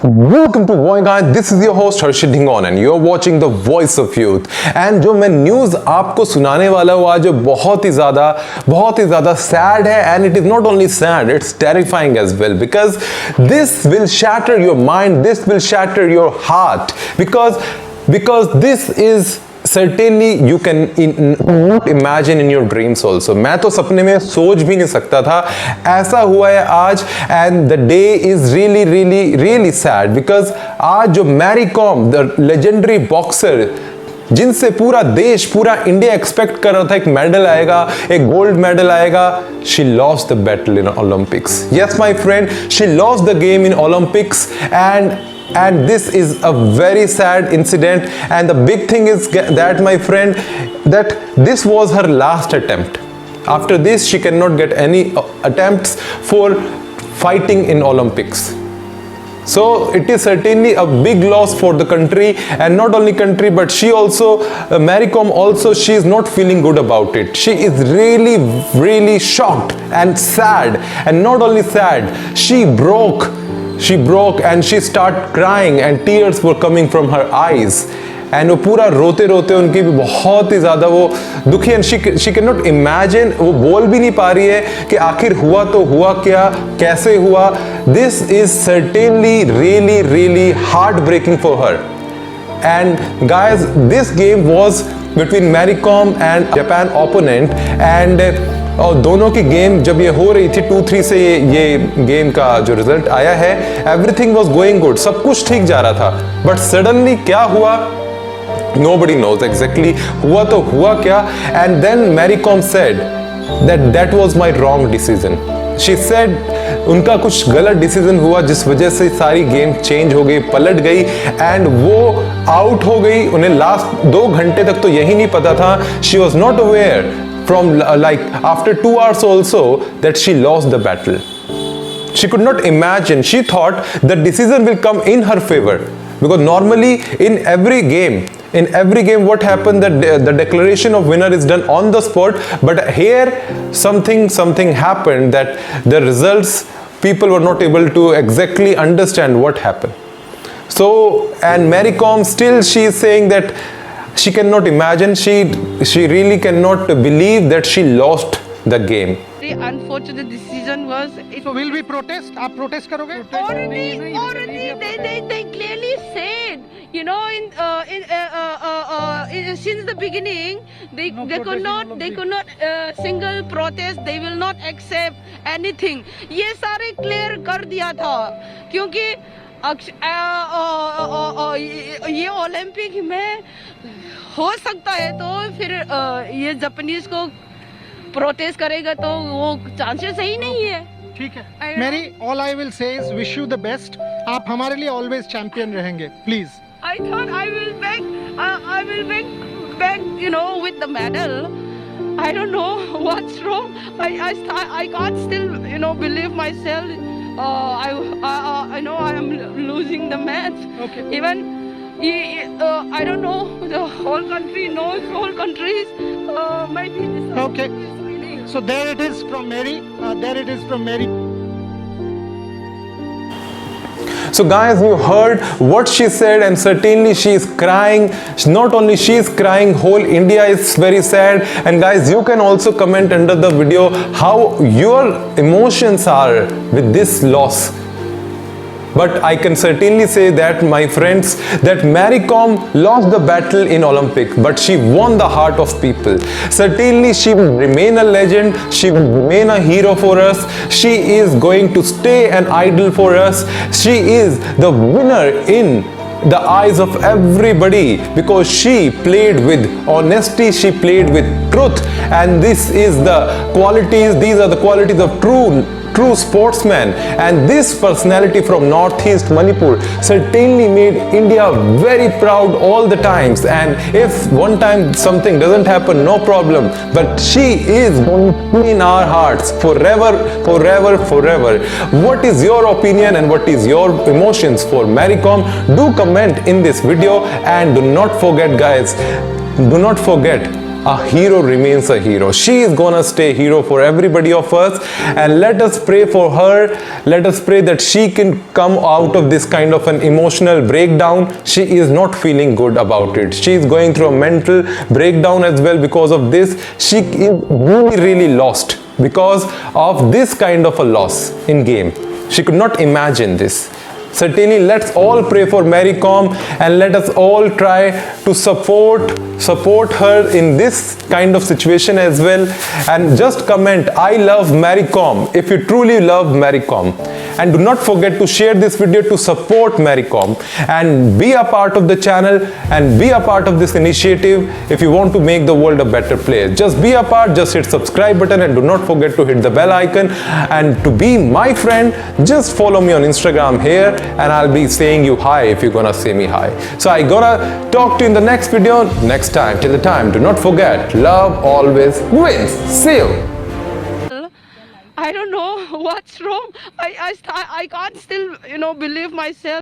Welcome to Voice Guys. This is your host Harshit Dhingon and you're watching the Voice of Youth. And जो मैं news आपको सुनाने वाला हूँ आज बहुत ही ज़्यादा sad है, and it is not only sad, it's terrifying as well, because this will shatter your mind, this will shatter your heart, because this is certainly you can not imagine in your dreams also. मैं तो सपने में सोच भी नहीं सकता था ऐसा हुआ है आज, and the day is really sad because आज जो Mary Kom, the legendary boxer, जिनसे पूरा देश, पूरा इंडिया एक्सपेक्ट कर रहा था एक मेडल आएगा, एक गोल्ड मेडल आएगा, she lost the battle in Olympics. Yes my friend, she lost the game in Olympics, and this is a very sad incident, and the big thing is that my friend, that this was her last attempt. After this she cannot get any attempts for fighting in Olympics. So it is certainly a big loss for the country, and not only country but she also, Mary Kom also, she is not feeling good about it. She is really shocked and sad, and not only sad, she broke and she started crying and tears were coming from her eyes, and वो पूरा रोते उनकी भी बहुत ही ज़्यादा वो दुखी, and she cannot imagine, वो बोल भी नहीं पा रही है कि आखिर हुआ तो हुआ क्या, कैसे हुआ. This is certainly really heartbreaking for her. And guys, this game was between Mary Kom and Japan opponent, and और दोनों की गेम जब ये हो रही थी 2-3 से ये गेम का जो रिजल्ट आया है, एवरीथिंग वाज गोइंग गुड, सब कुछ ठीक जा रहा था, बट सडनली क्या हुआ, nobody knows exactly. हुआ तो हुआ क्या, and then Mary Kom said that was my wrong decision. She said उनका कुछ गलत डिसीजन हुआ जिस वजह से सारी गेम चेंज हो गई, पलट गई, एंड वो आउट हो गई. उन्हें लास्ट 2 घंटे तक तो यही नहीं पता था. She was not aware from like after 2 hours also that she lost the battle. She could not imagine. She thought the decision will come in her favor, because normally in every game what happened, that the declaration of winner is done on the spot, but here something happened that the results, people were not able to exactly understand what happened. So, and Mary Kom still, she is saying that she cannot imagine, she really cannot believe that she lost the game. The unfortunate decision was. So will we protest? आप protest करोगे? Already they clearly said, you know, since the beginning they could not single protest, they will not accept anything. ये सारे clear कर दिया था, क्योंकि ये Olympic में हो सकता है तो फिर ये जापानीज को प्रोटेस्ट करेगा तो वो चांसेस ही नहीं है. ठीक है मेरी, all I will say is wish you the best. आप हमारे लिए always champion रहेंगे, please. I thought I will back, you know, with the medal. I don't know what's wrong. I can't still, you know, believe myself. I know I am losing the match. Okay. Even I don't know. The whole country knows. Whole countries might be. Okay. So there it is from Mary. So guys, you heard what she said, and certainly she is crying. Not only she is crying, whole India is very sad. And guys, you can also comment under the video how your emotions are with this loss. But I can certainly say that, my friends, that Mary Kom lost the battle in Olympics, but she won the heart of people. Certainly she will remain a legend, she will remain a hero for us, she is going to stay an idol for us, she is the winner in the eyes of everybody, because she played with honesty, she played with truth, and these are the qualities of true sportsman. And this personality from Northeast Manipur certainly made India very proud all the times. And if one time something doesn't happen, no problem, but she is going to be in our hearts forever. What is your opinion and what is your emotions for Mary Kom? Do comment in this video, and do not forget, guys, do not forget a hero remains a hero. She is gonna stay hero for everybody of us, and let us pray for her. Let us pray that she can come out of this kind of an emotional breakdown. She is not feeling good about it. She is going through a mental breakdown as well because of this. She is really lost because of this kind of a loss in game. She could not imagine this. Certainly, let's all pray for Mary Kom, and let us all try to support her in this kind of situation as well. And just comment, I love Mary Kom, if you truly love Mary Kom. And do not forget to share this video to support Mary Kom and be a part of the channel and be a part of this initiative if you want to make the world a better place. Just be a part, just hit subscribe button, and do not forget to hit the bell icon. And to be my friend, just follow me on Instagram here, and I'll be saying you hi if you're gonna say me hi. So I gonna talk to you in the next video next time. Till the time, do not forget, love always wins. See you. I don't know what's wrong. I can't still, believe myself.